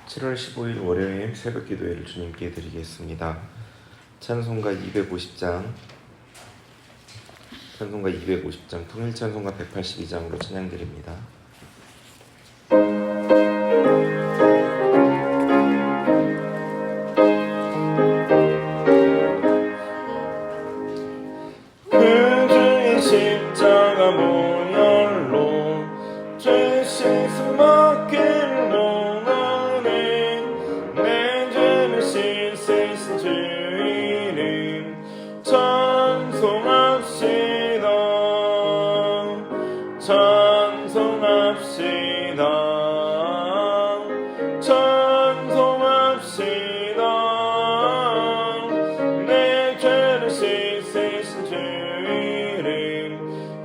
7월 15일 월요일 새벽 기도회를 주님께 드리겠습니다. 찬송가 250장, 통일 찬송가 182장으로 찬양드립니다. 그주의 십자가 보혈로 죄 씻음 받기를 원하네. 내 죄를 씻으신 주 이름 찬송합시다. 찬송합시다. 찬송합시다. 내 죄를 씻으신 주 이름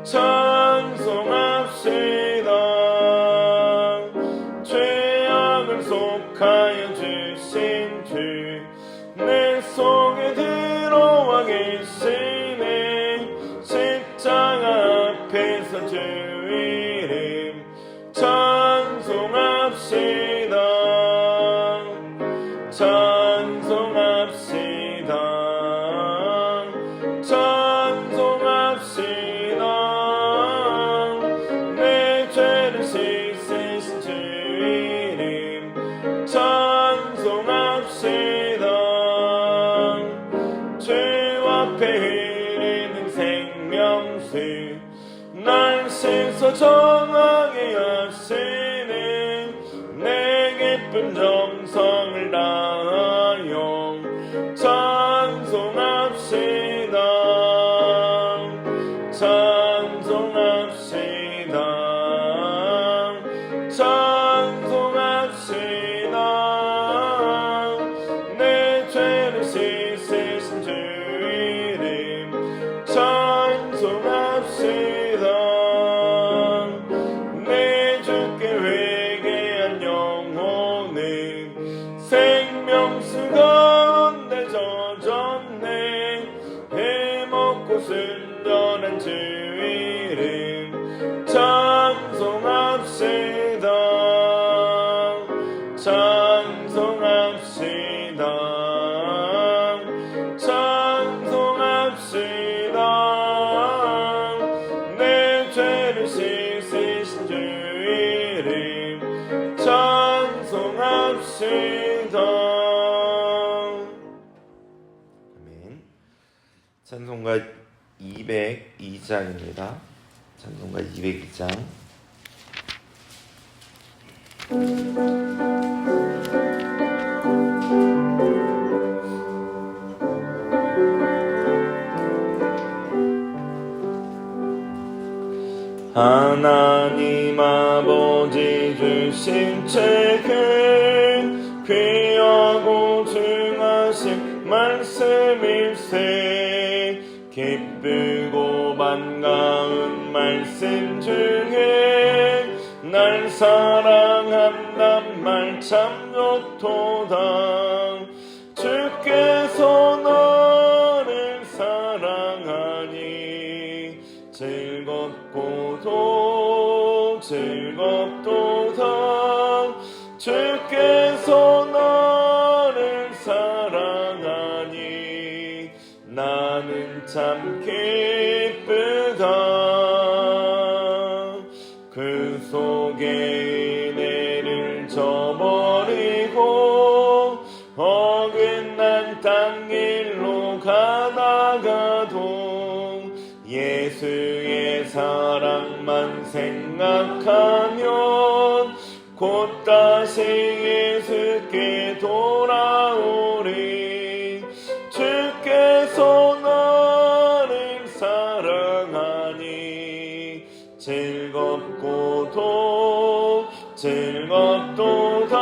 찬송합시다. 죄악을 속하여 주신 주 내 속에 들어와 계시네. 십자가 앞에서 주 이름 찬송합시다. 찬송합시다. 찬송합시다. 내 죄를 씻으신 주 이름 찬송합시다. 죄 앞에 흐르는 생명수 날 씻어 정하게 하시네. 내 기쁜 정성을 다하여 찬송합시다. 찬송합시다. 찬송합시다. 내 죄를 씻으신 주 이름 찬송합시다. 내 주께 회개한 영혼은 생명수 가운데 젖었네. 해먹고 순전한 주 이름 찬송합시다. 찬송합시다. 찬송합시다. 내 죄를 씻으신 주 이름 찬송합시다. 아멘. 찬송가 202장입니다. 찬송가 202장. 하나님 아버지 주신 책은 귀하고 중하신 말씀일세. 기쁘고 반가운 말씀 중에 날 사랑한단 말 참 좋도다. 주께서 너를 사랑하니 즐겁고도 즐겁도다. 주께서 너를 사랑하니 나는 참 기쁘다. 그 속에 은혜를 저버리고 어긋난 땅 길로 가다가도 예수의 사랑만 생각하면 곧 다시 예수께 돌아오리. 주께서 나를 사랑하니 즐겁고도 즐겁도다.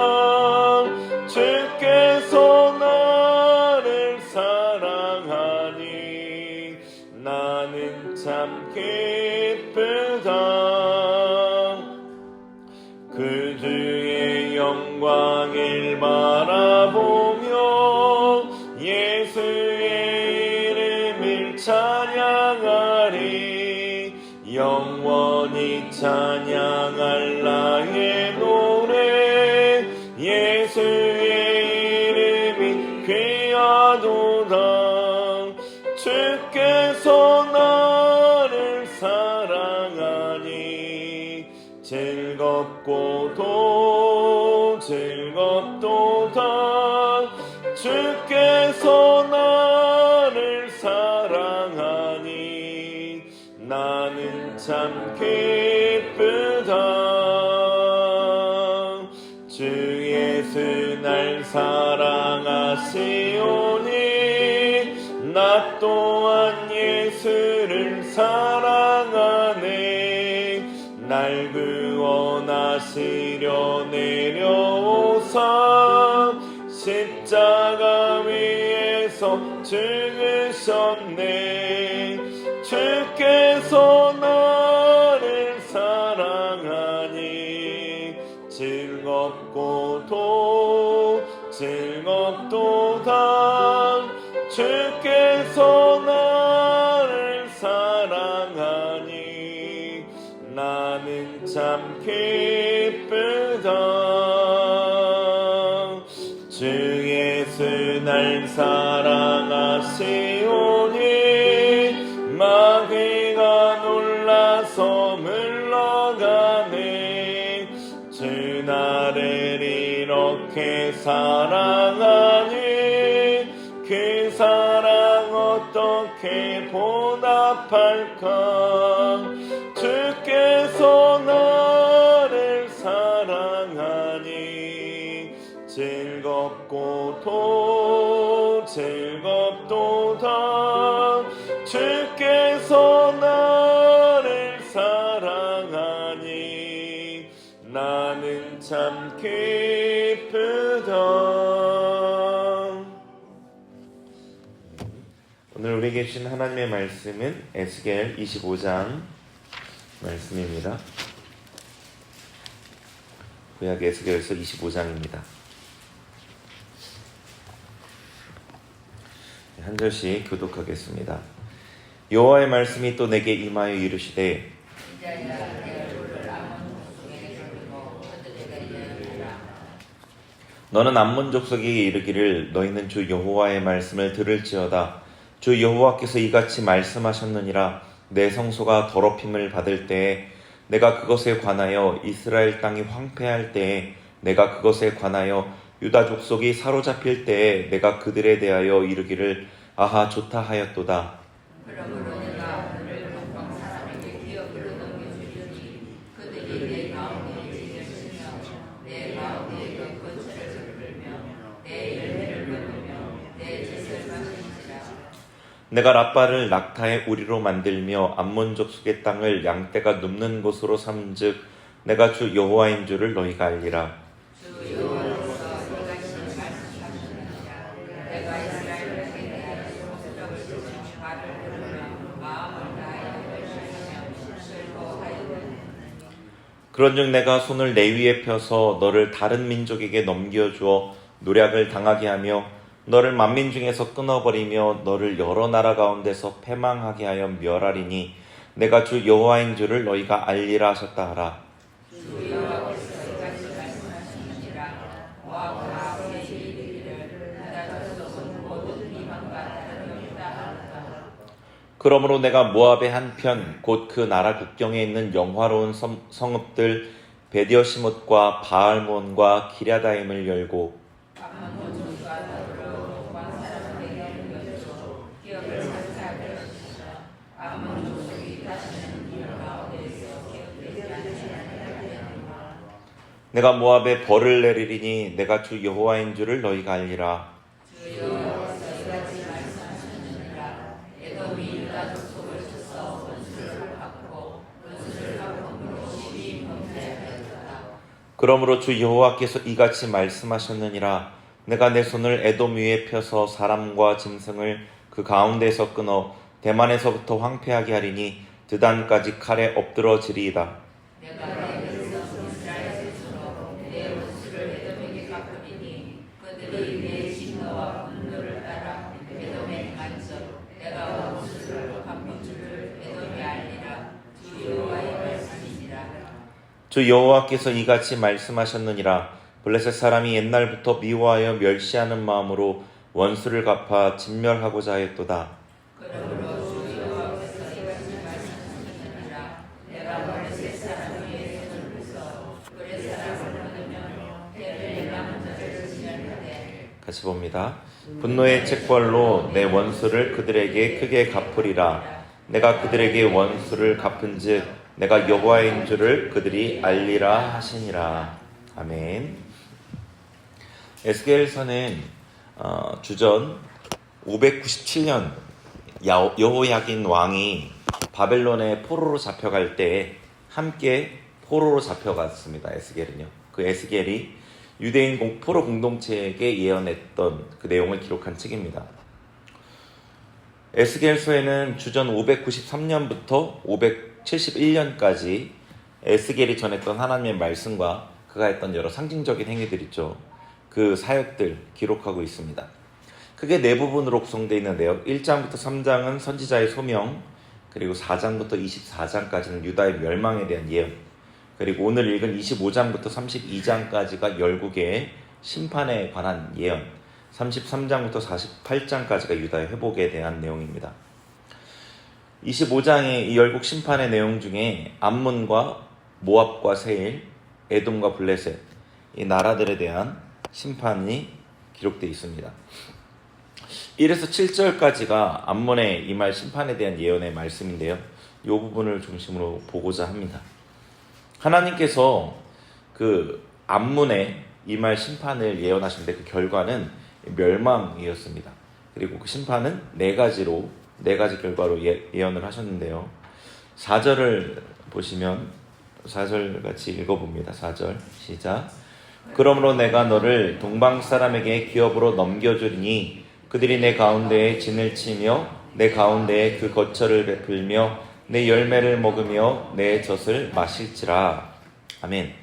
주께서 나를 사랑하니 나는 참 기쁘다. 그 주의 영광을 바라보며 예수의 이름을 찬양하리. 영원히 찬양할 나의 노래 예수의 이름이 귀하도다. 주께서 나를 사랑하니 즐겁고도 즐겁도다. 주께서 나를 사랑하니 나는 참 기쁘다. 주 예수 날 사랑하시오니 나 또한 예수를 사랑하네. 날 구원하시려 내려오사 십자가 위에서 죽으셨네. 주께서 나를 사랑하니 즐겁고도 즐겁도다. 주께서 나를 사랑하니 나는 참 기쁘다. 주 예수 날 사랑하시오니 마귀가 놀라서 물러가네. 주 나를 이렇게 사랑하니 그 사랑 어떻게 보답할까. 주께서 나를 사랑하니 즐겁고도 즐겁도다. 주께서 나를 사랑하니 나는 참 기쁘다. 오늘 우리에게 주신 하나님의 말씀은 에스겔 25장 말씀입니다. 구약 에스겔서 25장입니다. 한 절씩 교독하겠습니다. 여호와의 말씀이 또 내게 임하여 이르시되 너는 암몬 족속에게 이르기를 너희는 주 여호와의 말씀을 들을지어다. 주 여호와께서 이같이 말씀하셨느니라. 내 성소가 더럽힘을 받을 때에 내가 그것에 관하여 이스라엘 땅이 황폐할 때에 내가 그것에 관하여 유다 족속이 사로잡힐 때에 내가 그들에 대하여 이르기를 아하 좋다 하였도다. 그러므로 내가 그를 동방 사람에게 기업으로 넘겨주리니 그들이 내 가운데 지을 쓰며 내 가운데 그 건축을 베풀며 내 열매를 거두며 내 젖을 마시니라. 내가 라빠를 낙타의 우리로 만들며 암몬 족속의 땅을 양떼가 눕는 곳으로 삼즉 내가 주 여호와인 줄을 너희가 알리라. 주 여호와께서 이같이 말씀하셨느니라. 내가 이스라엘에게 대하여 속적을 쓰며 말을 들으며 마음을 다하여 열심하며 슬퍼하였느니라. 그런즉 내가 손을 내 위에 펴서 너를 다른 민족에게 넘겨주어 노략을 당하게 하며 너를 만민 중에서 끊어버리며 너를 여러 나라 가운데서 패망하게 하여 멸하리니 내가 주 여호와인 줄을 너희가 알리라 하셨다 하라. 주 여호와께서 이같이 말씀하셨느니라. 모압과 아몬의 이르기를 유다 족속은 모든 이방과 다름없다 하노라. 그러므로 내가 모압의 한편 곧 그 나라 국경에 있는 영화로운 성읍들 베디어시못과 바알몬과 기랴다임을 열고 암몬 족속과 더불어 동방 사람에게 넘겨주어 기업을 상사하게 하시며 암몬 족속이 다시는 이 가운데에서 기업되지 아니하리라. 내가 모압에 벌을 내리리니 내가 주 여호와인 줄을 너희가 알리라. 주 여호와께서 이같이 말씀하셨느니라. 에돔이 유다 족속을 쳐서 원수를 갚고 원수를 갚음으로 심히 범죄하였다. 그러므로 주 여호와께서 이같이 말씀하셨느니라. 내가 내 손을 에돔 위에 펴서 사람과 짐승을 그 가운데에서 끊어 대만에서부터 황폐하게 하리니 드단까지 칼에 엎드러지리이다. 내가 내 백성 이스라엘 스스로 내 원수를 에돔에게 갚으리니 그들이 내 진노와 분노를 따라 에돔에 행한즉 내가 원수를 갚은 줄을 에돔이 알리라. 주 여호와의 말씀이니라. 주 여호와께서 이같이 말씀하셨느니라. 블레셋 사람이 옛날부터 미워하여 멸시하는 마음으로 원수를 갚아 진멸하고자 했도다. 그러므로 주 여호와께서 이같이 말씀하시느니라. 내가 블레셋 사람 위에 손을 펴서 그의 사람을 끊으며 그의 남자를 진멸하되. 같이 봅니다. 분노의 책벌로 내 원수를 그들에게 크게 갚으리라. 내가 그들에게 원수를 갚은즉 내가 여호와인 줄을 그들이 알리라 하시니라. 아멘. 에스겔서는 주전 597년 여호야긴 왕이 바벨론의 포로로 잡혀갈 때 함께 포로로 잡혀갔습니다. 에스겔은요. 그 에스겔이 유대인 포로 공동체에게 예언했던 그 내용을 기록한 책입니다. 에스겔서에는 주전 593년부터 571년까지 에스겔이 전했던 하나님의 말씀과 그가 했던 여러 상징적인 행위들 있죠. 그 사역들 기록하고 있습니다. 크게 네 부분으로 구성되어 있는데요. 1장부터 3장은 선지자의 소명, 그리고 4장부터 24장까지는 유다의 멸망에 대한 예언, 그리고 오늘 읽은 25장부터 32장까지가 열국의 심판에 관한 예언, 33장부터 48장까지가 유다의 회복에 대한 내용입니다. 25장의 이 열국 심판의 내용 중에 암몬과 모압과 세일, 에돔과 블레셋, 이 나라들에 대한 심판이 기록되어 있습니다. 1에서 7절까지가 암몬의 임할 심판에 대한 예언의 말씀인데요. 이 부분을 중심으로 보고자 합니다. 하나님께서 그 암몬의 임할 심판을 예언하셨는데 그 결과는 멸망이었습니다. 그리고 그 심판은 네 가지 결과로 예언을 하셨는데요. 4절을 보시면 4절 같이 읽어봅니다. 4절 시작. 그러므로 내가 너를 동방 사람에게 기업으로 넘겨주리니 그들이 내 가운데에 진을 치며 내 가운데에 그 거처를 베풀며 내 열매를 먹으며 내 젖을 마실지라. 아멘.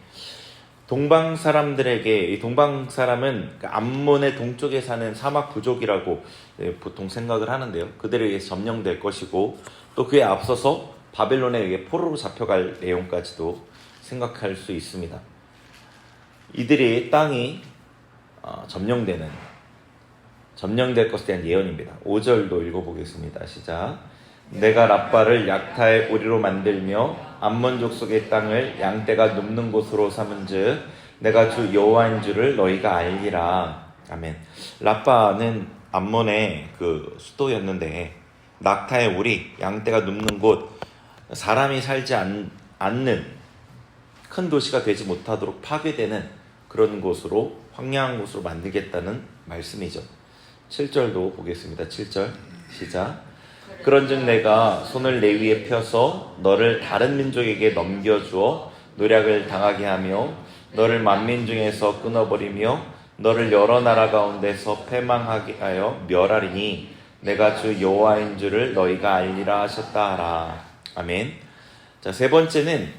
동방 사람들에게, 이 동방 사람은 암몬의 동쪽에 사는 사막 부족이라고 보통 생각을 하는데요. 그들에 의해서 점령될 것이고 또 그에 앞서서 바벨론에 의해 포로로 잡혀갈 내용까지도 생각할 수 있습니다. 이들의 땅이 점령될 것에 대한 예언입니다. 5절도 읽어보겠습니다. 시작. 내가 랍바를 약타의 오리로 만들며 암몬 족속의 땅을 양떼가 눕는 곳으로 삼은즉 내가 주 여호와인 줄을 너희가 알리라. 아멘. 랍바는 암몬의 그 수도였는데 낙타의 오리, 양떼가 눕는 곳, 사람이 살지 않는 큰 도시가 되지 못하도록 파괴되는 그런 곳으로, 황량한 곳으로 만들겠다는 말씀이죠. 7절도 보겠습니다. 7절 시작. 그런즉 내가 손을 내 위에 펴서 너를 다른 민족에게 넘겨주어 노략을 당하게 하며 너를 만민 중에서 끊어버리며 너를 여러 나라 가운데서 패망하게 하여 멸하리니 내가 주 여호와인 줄을 너희가 알리라 하셨다 하라. 아멘. 자, 세 번째는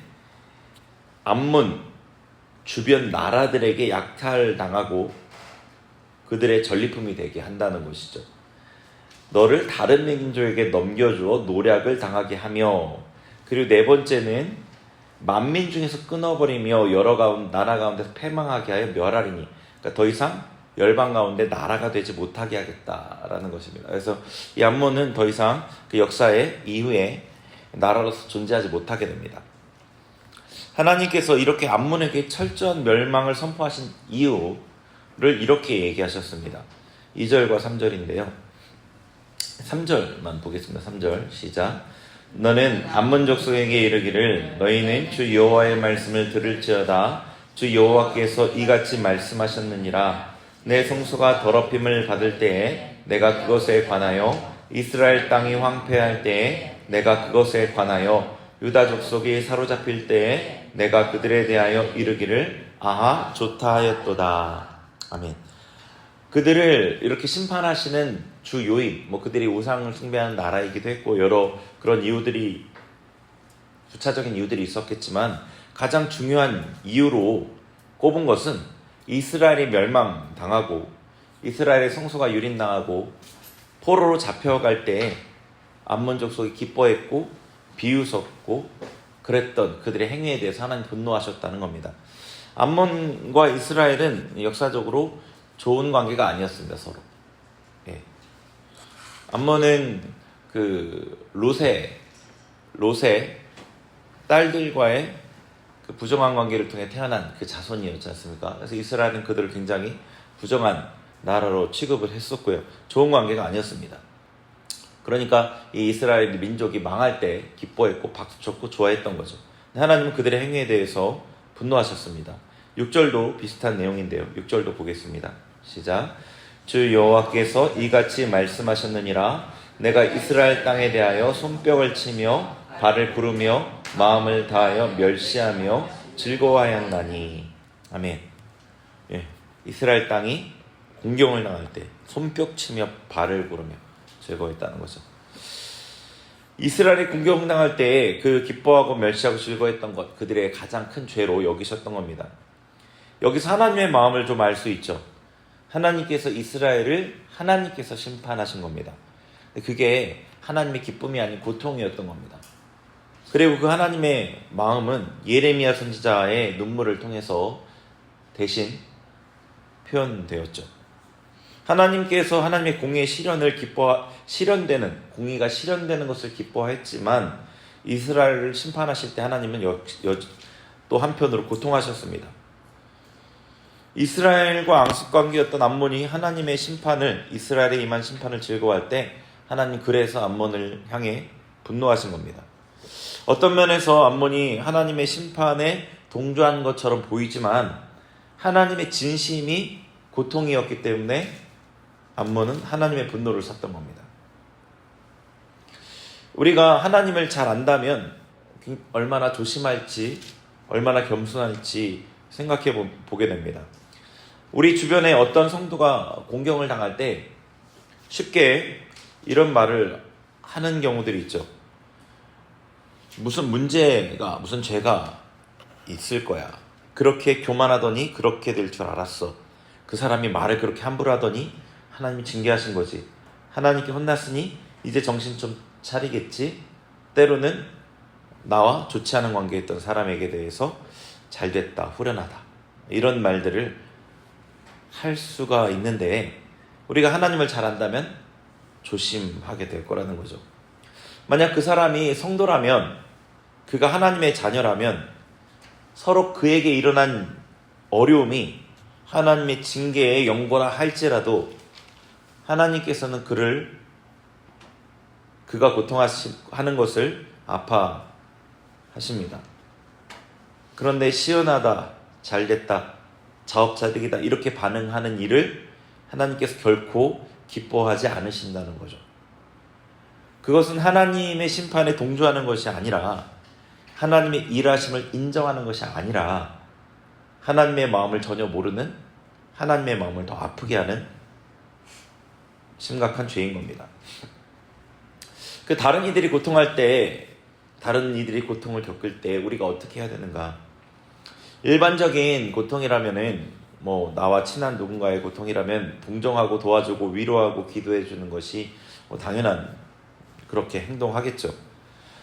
암몬 주변 나라들에게 약탈당하고 그들의 전리품이 되게 한다는 것이죠. 너를 다른 민족에게 넘겨주어 노략을 당하게 하며, 그리고 네 번째는 만민 중에서 끊어버리며 여러 나라 가운데서 패망하게 하여 멸하리니, 그러니까 더 이상 열방 가운데 나라가 되지 못하게 하겠다라는 것입니다. 그래서 이 암몬은 더 이상 그 역사의 이후에 나라로서 존재하지 못하게 됩니다. 하나님께서 이렇게 암몬에게 철저한 멸망을 선포하신 이유를 이렇게 얘기하셨습니다. 2절과 3절인데요. 3절만 보겠습니다. 3절 시작. 너는 암몬 족속에게 이르기를 너희는 주 여호와의 말씀을 들을지어다. 주 여호와께서 이같이 말씀하셨느니라. 내 성소가 더럽힘을 받을 때에 내가 그것에 관하여 이스라엘 땅이 황폐할 때에 내가 그것에 관하여 유다 족속이 사로잡힐 때에 내가 그들에 대하여 이르기를 아하 좋다 하였도다. 아멘. 그들을 이렇게 심판하시는 주 요인, 그들이 우상을 숭배하는 나라이기도 했고 여러 그런 이유들이, 부차적인 이유들이 있었겠지만 가장 중요한 이유로 꼽은 것은 이스라엘이 멸망당하고 이스라엘의 성소가 유린당하고 포로로 잡혀갈 때 암몬 족속이 기뻐했고 비웃었고 그랬던 그들의 행위에 대해서 하나님 분노하셨다는 겁니다. 암몬과 이스라엘은 역사적으로 좋은 관계가 아니었습니다, 서로. 예. 암몬은 그 롯의 딸들과의 그 부정한 관계를 통해 태어난 그 자손이었지 않습니까? 그래서 이스라엘은 그들을 굉장히 부정한 나라로 취급을 했었고요. 좋은 관계가 아니었습니다. 그러니까 이 이스라엘 민족이 망할 때 기뻐했고 박수쳤고 좋아했던 거죠. 하나님은 그들의 행위에 대해서 분노하셨습니다. 6절도 비슷한 내용인데요. 6절도 보겠습니다. 시작. 주 여호와께서 이같이 말씀하셨느니라. 내가 이스라엘 땅에 대하여 손뼉을 치며 발을 구르며 마음을 다하여 멸시하며 즐거워하였나니. 아멘. 예, 이스라엘 땅이 공경을 당할 때 손뼉 치며 발을 구르며 즐거워했다는 거죠. 이스라엘이 공격당할 때 그 기뻐하고 멸시하고 즐거워했던 것, 그들의 가장 큰 죄로 여기셨던 겁니다. 여기서 하나님의 마음을 좀 알 수 있죠. 하나님께서 이스라엘을 하나님께서 심판하신 겁니다. 그게 하나님의 기쁨이 아닌 고통이었던 겁니다. 그리고 그 하나님의 마음은 예레미야 선지자의 눈물을 통해서 대신 표현되었죠. 하나님께서 하나님의 공의의 공의가 실현되는 것을 기뻐했지만 이스라엘을 심판하실 때 하나님은 또 한편으로 고통하셨습니다. 이스라엘과 앙숙관계였던 암몬이 하나님의 심판을, 이스라엘에 임한 심판을 즐거워할 때 하나님 그래서 암몬을 향해 분노하신 겁니다. 어떤 면에서 암몬이 하나님의 심판에 동조한 것처럼 보이지만 하나님의 진심이 고통이었기 때문에 암몬은 하나님의 분노를 샀던 겁니다. 우리가 하나님을 잘 안다면 얼마나 조심할지, 얼마나 겸손할지 생각해 보게 됩니다. 우리 주변에 어떤 성도가 공경을 당할 때 쉽게 이런 말을 하는 경우들이 있죠. 무슨 죄가 있을 거야. 그렇게 교만하더니 그렇게 될 줄 알았어. 그 사람이 말을 그렇게 함부로 하더니 하나님이 징계하신 거지. 하나님께 혼났으니 이제 정신 좀 차리겠지. 때로는 나와 좋지 않은 관계에 있던 사람에게 대해서 잘됐다, 후련하다, 이런 말들을 할 수가 있는데 우리가 하나님을 잘 안다면 조심하게 될 거라는 거죠. 만약 그 사람이 성도라면, 그가 하나님의 자녀라면 서로 그에게 일어난 어려움이 하나님의 징계에 연고라 할지라도 하나님께서는 그가 고통하는 것을 아파하십니다. 그런데 시원하다, 잘됐다, 자업자득이다 이렇게 반응하는 일을 하나님께서 결코 기뻐하지 않으신다는 거죠. 그것은 하나님의 심판에 동조하는 것이 아니라, 하나님의 일하심을 인정하는 것이 아니라 하나님의 마음을 전혀 모르는, 하나님의 마음을 더 아프게 하는 심각한 죄인 겁니다. 다른 이들이 고통할 때, 다른 이들이 고통을 겪을 때 우리가 어떻게 해야 되는가? 일반적인 고통이라면은 나와 친한 누군가의 고통이라면 동정하고 도와주고 위로하고 기도해 주는 것이 당연한, 그렇게 행동하겠죠.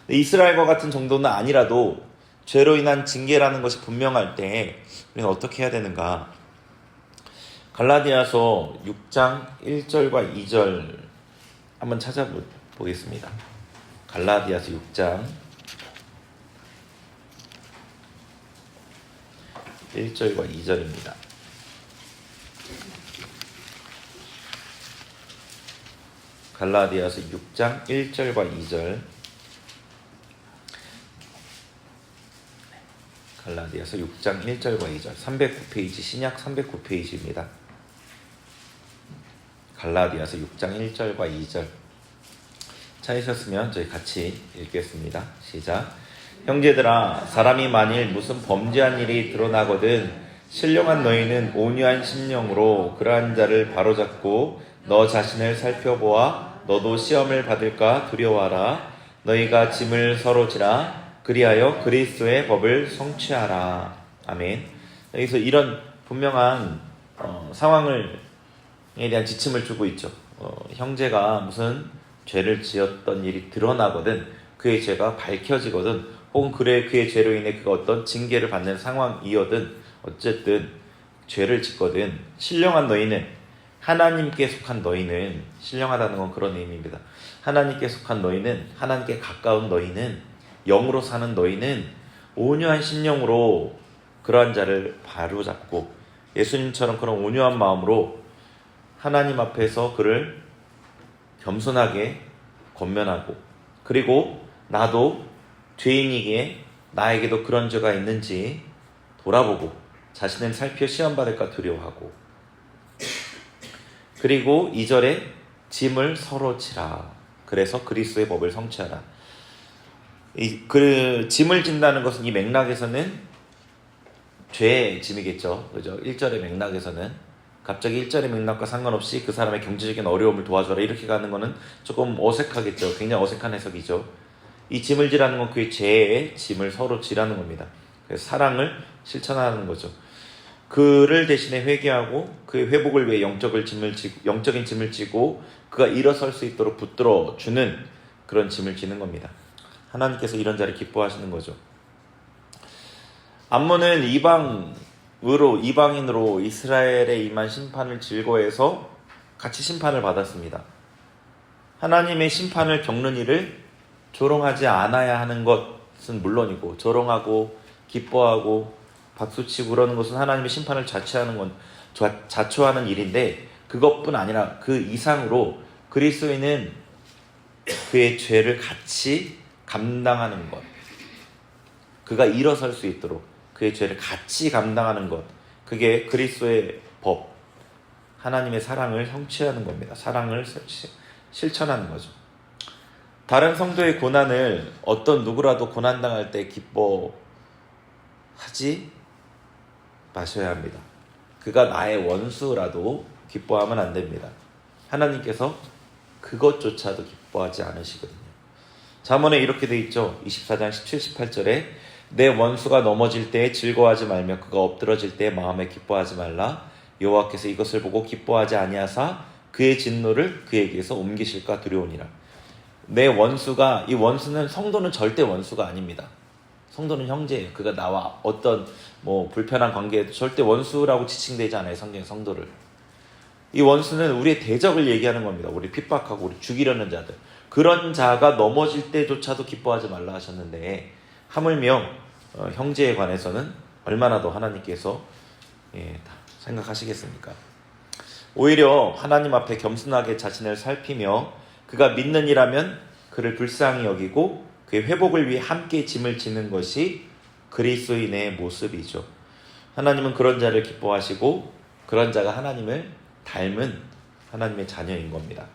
이스라엘과 같은 정도는 아니라도 죄로 인한 징계라는 것이 분명할 때 우리는 어떻게 해야 되는가? 갈라디아서 6장 1절과 2절 한번 찾아보겠습니다. 갈라디아서 6장 1절과 2절입니다. 갈라디아서 6장 1절과 2절. 갈라디아서 6장 1절과 2절. 309페이지, 신약 309페이지입니다. 갈라디아서 6장 1절과 2절. 찾으셨으면 저희 같이 읽겠습니다. 시작. 형제들아, 사람이 만일 무슨 범죄한 일이 드러나거든 신령한 너희는 온유한 심령으로 그러한 자를 바로잡고 너 자신을 살펴보아 너도 시험을 받을까 두려워하라. 너희가 짐을 서로 지라. 그리하여 그리스도의 법을 성취하라. 아멘. 여기서 이런 분명한 상황에 대한 지침을 주고 있죠. 형제가 무슨 죄를 지었던 일이 드러나거든, 그의 죄가 밝혀지거든, 혹은 그의 죄로 인해 그가 어떤 징계를 받는 상황이거든, 어쨌든 죄를 짓거든 신령한 너희는, 하나님께 속한 너희는, 신령하다는 건 그런 의미입니다. 하나님께 속한 너희는, 하나님께 가까운 너희는, 영으로 사는 너희는 온유한 심령으로 그러한 자를 바로잡고 예수님처럼 그런 온유한 마음으로 하나님 앞에서 그를 겸손하게 권면하고, 그리고 나도 죄인이기에 나에게도 그런 죄가 있는지 돌아보고 자신을 살펴 시험받을까 두려워하고, 그리고 2절에 짐을 서로 지라. 그래서 그리스도의 법을 성취하라. 짐을 진다는 것은 이 맥락에서는 죄의 짐이겠죠. 그죠? 1절의 맥락에서는 갑자기 1절의 맥락과 상관없이 그 사람의 경제적인 어려움을 도와줘라 이렇게 가는 것은 조금 어색하겠죠. 굉장히 어색한 해석이죠. 이 짐을 지라는 건 그의 죄의 짐을 서로 지라는 겁니다. 그래서 사랑을 실천하는 거죠. 그를 대신에 회개하고 그의 회복을 위해 영적인 짐을 지고 그가 일어설 수 있도록 붙들어 주는 그런 짐을 지는 겁니다. 하나님께서 이런 자를 기뻐하시는 거죠. 암몬은 이방인으로 이스라엘에 임한 심판을 즐거워해서 같이 심판을 받았습니다. 하나님의 심판을 겪는 일을 조롱하지 않아야 하는 것은 물론이고, 조롱하고 기뻐하고 박수치고 그러는 것은 하나님의 심판을 자초하는 일인데, 그것뿐 아니라 그 이상으로 그리스도인은 그의 죄를 같이 감당하는 것, 그가 일어설 수 있도록 그의 죄를 같이 감당하는 것, 그게 그리스도의 법, 하나님의 사랑을 성취하는 겁니다. 사랑을 실천하는 거죠. 다른 성도의 고난을 어떤 누구라도 고난당할 때 기뻐하지 마셔야 합니다. 그가 나의 원수라도 기뻐하면 안 됩니다. 하나님께서 그것조차도 기뻐하지 않으시거든요. 잠언에 이렇게 돼 있죠. 24장 17, 18절에 내 원수가 넘어질 때에 즐거워하지 말며 그가 엎드러질 때에 마음에 기뻐하지 말라. 여호와께서 이것을 보고 기뻐하지 아니하사 그의 진노를 그에게서 옮기실까 두려우니라. 내 원수가, 이 원수는, 성도는 절대 원수가 아닙니다. 성도는 형제예요. 그가 나와 어떤 불편한 관계에도 절대 원수라고 지칭되지 않아요. 성경의 성도를. 이 원수는 우리의 대적을 얘기하는 겁니다. 우리 핍박하고 우리 죽이려는 자들. 그런 자가 넘어질 때조차도 기뻐하지 말라 하셨는데, 하물며 형제에 관해서는 얼마나 더 하나님께서 생각하시겠습니까? 오히려 하나님 앞에 겸손하게 자신을 살피며 그가 믿는 이라면 그를 불쌍히 여기고 그의 회복을 위해 함께 짐을 지는 것이 그리스도인의 모습이죠. 하나님은 그런 자를 기뻐하시고 그런 자가 하나님을 닮은 하나님의 자녀인 겁니다.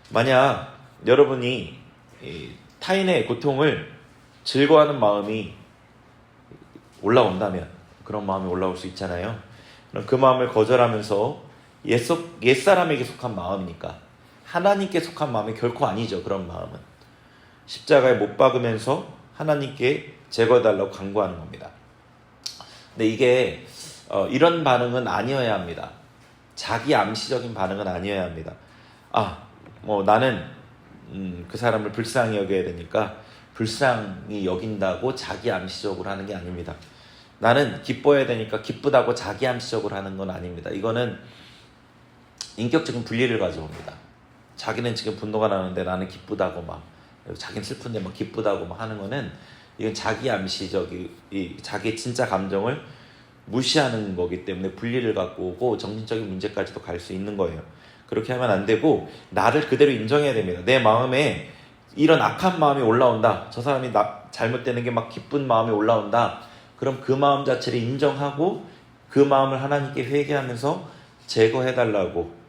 만약 여러분이 타인의 고통을 즐거워하는 마음이 올라온다면, 그런 마음이 올라올 수 있잖아요. 그럼 그 마음을 거절하면서 옛사람에게 속한 마음이니까, 하나님께 속한 마음이 결코 아니죠. 그런 마음은 십자가에 못 박으면서 하나님께 제거해달라고 간구하는 겁니다. 근데 이게 이런 반응은 아니어야 합니다. 자기 암시적인 반응은 아니어야 합니다. 나는 그 사람을 불쌍히 여겨야 되니까 불쌍히 여긴다고 자기 암시적으로 하는 게 아닙니다. 나는 기뻐해야 되니까 기쁘다고 자기 암시적으로 하는 건 아닙니다. 이거는 인격적인 분리를 가져옵니다. 자기는 지금 분노가 나는데 나는 기쁘다고 자기는 슬픈데 기쁘다고 하는 거는, 이건 자기 암시적이, 자기의 진짜 감정을 무시하는 거기 때문에 분리를 갖고 오고 정신적인 문제까지도 갈 수 있는 거예요. 그렇게 하면 안 되고 나를 그대로 인정해야 됩니다. 내 마음에 이런 악한 마음이 올라온다. 저 사람이 잘못되는 게 기쁜 마음이 올라온다. 그럼 그 마음 자체를 인정하고 그 마음을 하나님께 회개하면서 제거해달라고,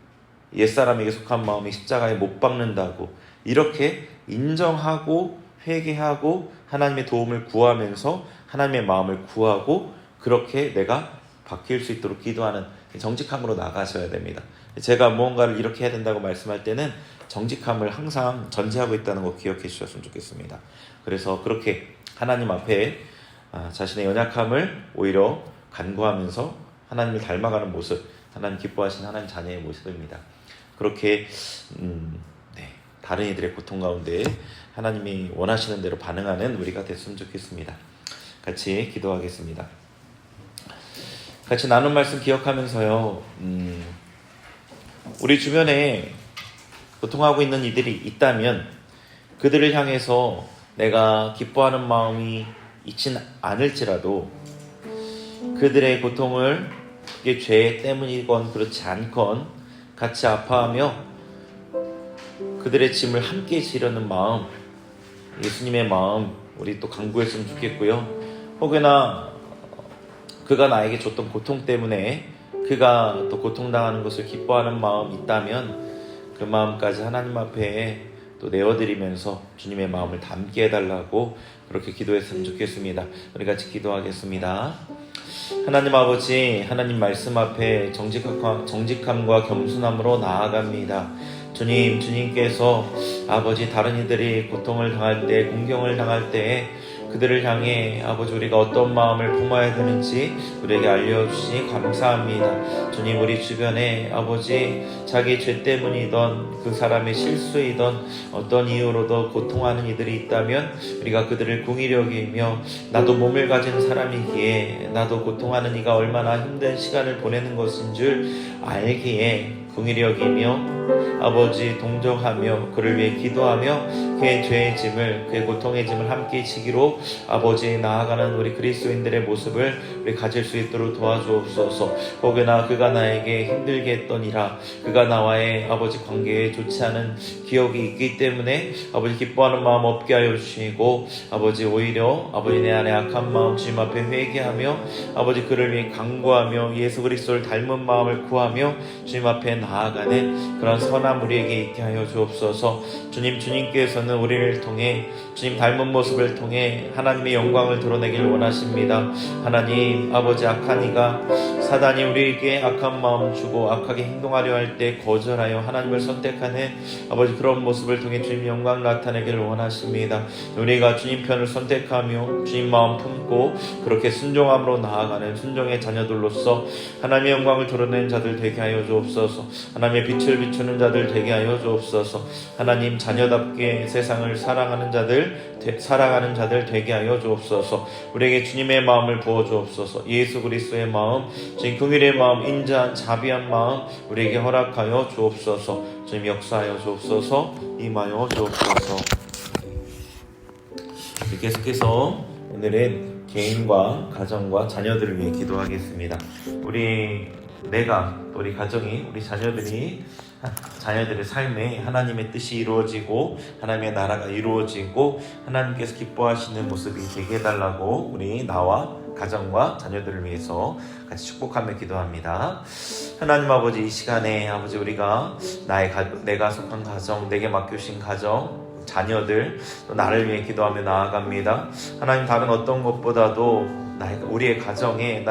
옛사람에게 속한 마음이 십자가에 못 박는다고 이렇게 인정하고 회개하고 하나님의 도움을 구하면서 하나님의 마음을 구하고, 그렇게 내가 바뀔 수 있도록 기도하는 정직함으로 나가셔야 됩니다. 제가 무언가를 이렇게 해야 된다고 말씀할 때는 정직함을 항상 전제하고 있다는 거 기억해 주셨으면 좋겠습니다. 그래서 그렇게 하나님 앞에 자신의 연약함을 오히려 간구하면서 하나님을 닮아가는 모습, 하나님 기뻐하시는 하나님 자녀의 모습입니다. 그렇게 다른 이들의 고통 가운데 하나님이 원하시는 대로 반응하는 우리가 됐으면 좋겠습니다. 같이 기도하겠습니다. 같이 나눈 말씀 기억하면서요, 우리 주변에 고통하고 있는 이들이 있다면 그들을 향해서 내가 기뻐하는 마음이 있진 않을지라도 그들의 고통을 그게 죄 때문이건 그렇지 않건 같이 아파하며 그들의 짐을 함께 지려는 마음, 예수님의 마음 우리 또 강구했으면 좋겠고요. 혹여나 그가 나에게 줬던 고통 때문에 그가 또 고통당하는 것을 기뻐하는 마음이 있다면 그 마음까지 하나님 앞에 또 내어드리면서 주님의 마음을 담게 해달라고 그렇게 기도했으면 좋겠습니다. 우리 같이 기도하겠습니다. 하나님 아버지, 하나님 말씀 앞에 정직함과 겸손함으로 나아갑니다. 주님께서 아버지 다른 이들이 고통을 당할 때, 공경을 당할 때 그들을 향해 아버지 우리가 어떤 마음을 품어야 되는지 우리에게 알려주시니 감사합니다. 주님, 우리 주변에 아버지 자기 죄 때문이던 그 사람의 실수이던 어떤 이유로도 고통하는 이들이 있다면 우리가 그들을 궁일히 여기며 나도 몸을 가진 사람이기에 나도 고통하는 이가 얼마나 힘든 시간을 보내는 것인 줄 알기에 긍휼히 여기며 아버지 동정하며 그를 위해 기도하며 그의 죄의 짐을 그의 고통의 짐을 함께 지기로 아버지 나아가는 우리 그리스도인들의 모습을 우리 가질 수 있도록 도와주옵소서. 혹여나 그가 나에게 힘들게 했더니라 그가 나와의 아버지 관계에 좋지 않은 기억이 있기 때문에 아버지 기뻐하는 마음 없게 하여 주시고 아버지 오히려 아버지 내 안에 악한 마음 주님 앞에 회개하며 아버지 그를 위해 간구하며 예수 그리스도를 닮은 마음을 구하며 주님 앞에 나아가는 그런 선함 우리에게 있게 하여 주옵소서. 주님께서는 우리를 통해 주님 닮은 모습을 통해 하나님의 영광을 드러내길 원하십니다. 하나님 아버지 악한 이가 사단이 우리에게 악한 마음 주고 악하게 행동하려 할 때 거절하여 하나님을 선택하는 아버지 그런 모습을 통해 주님 영광을 나타내기를 원하십니다. 우리가 주님 편을 선택하며 주님 마음 품고 그렇게 순종함으로 나아가는 순종의 자녀들로서 하나님의 영광을 드러내는 자들 되게 하여 주옵소서. 하나님의 빛을 비추는 자들 되게 하여 주옵소서. 하나님 자녀답게 세상을 사랑하는 자들 되게 하여 주옵소서. 우리에게 주님의 마음을 부어 주옵소서. 예수 그리스도의 마음, 주님 긍휼의 마음, 인자한 자비한 마음 우리에게 허락하여 주옵소서. 주님 역사하여 주옵소서. 임하여 주옵소서. 계속해서 오늘은 개인과 가정과 자녀들을 위해 기도하겠습니다. 우리 가정이, 우리 자녀들의 삶에 하나님의 뜻이 이루어지고 하나님의 나라가 이루어지고 하나님께서 기뻐하시는 모습이 되게 해달라고 우리 나와 가정과 자녀들을 위해서 같이 축복하며 기도합니다. 하나님 아버지, 이 시간에 아버지 우리가 내가 속한 가정, 내게 맡겨주신 가정, 자녀들, 또 나를 위해 기도하며 나아갑니다. 하나님 다른 어떤 것보다도 나의 가정에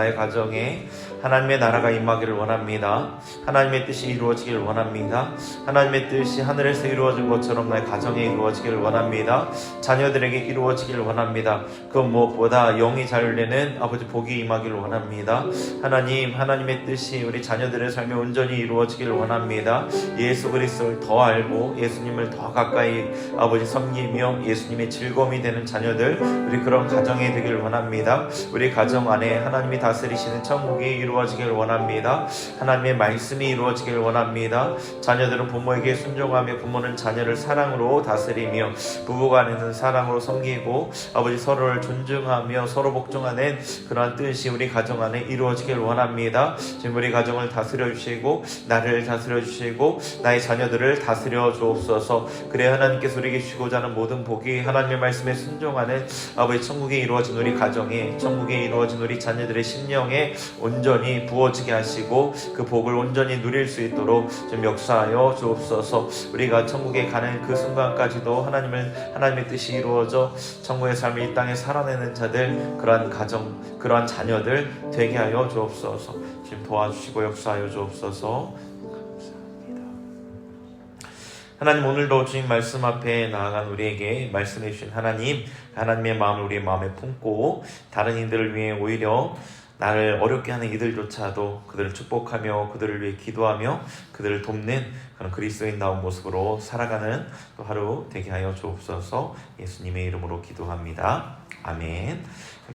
하나님의 나라가 임하기를 원합니다. 하나님의 뜻이 이루어지기를 원합니다. 하나님의 뜻이 하늘에서 이루어진 것처럼 나의 가정에 이루어지기를 원합니다. 자녀들에게 이루어지기를 원합니다. 그 무엇보다 영이 자유되는 아버지 복이 임하기를 원합니다. 하나님의 뜻이 우리 자녀들의 삶에 온전히 이루어지기를 원합니다. 예수 그리스도를 더 알고 예수님을 더 가까이 아버지 섬기며 예수님의 즐거움이 되는 자녀들, 우리 그런 가정이 되기를 원합니다. 우리 가정 안에 하나님이 다스리시는 천국이 이루어지기를 원합니다. 하나님의 말씀이 이루어지기를 원합니다. 자녀들은 부모에게 순종하며 부모는 자녀를 사랑으로 다스리며 부부간에는 사랑으로 섬기고 아버지 서로를 존중하며 서로 복종하는 그러한 뜻이 우리 가정 안에 이루어지기를 원합니다. 지금 우리 가정을 다스려 주시고 나를 다스려 주시고 나의 자녀들을 다스려 주옵소서. 그래 하나님께서 우리에게 주시고자 하는 모든 복이 하나님의 말씀에 순종하는 아버지 천국에 이루어진 우리 가정에, 천국에 이루어진 우리 자녀들의 심령에 온전히 부어지게 하시고 그 복을 온전히 누릴 수 있도록 좀 역사하여 주옵소서. 우리가 천국에 가는 그 순간까지도 하나님의 뜻이 이루어져 천국의 삶을 이 땅에 살아내는 자들, 그러한 가정, 그러한 자녀들 되게 하여 주옵소서. 지금 도와주시고 역사하여 주옵소서. 감사합니다. 하나님, 오늘도 주님 말씀 앞에 나아간 우리에게 말씀해 주신 하나님의 마음을 우리의 마음에 품고 다른 이들을 위해 오히려 나를 어렵게 하는 이들조차도 그들을 축복하며 그들을 위해 기도하며 그들을 돕는 그런 그리스도인다운 모습으로 살아가는 또 하루 되게 하여 주옵소서. 예수님의 이름으로 기도합니다. 아멘.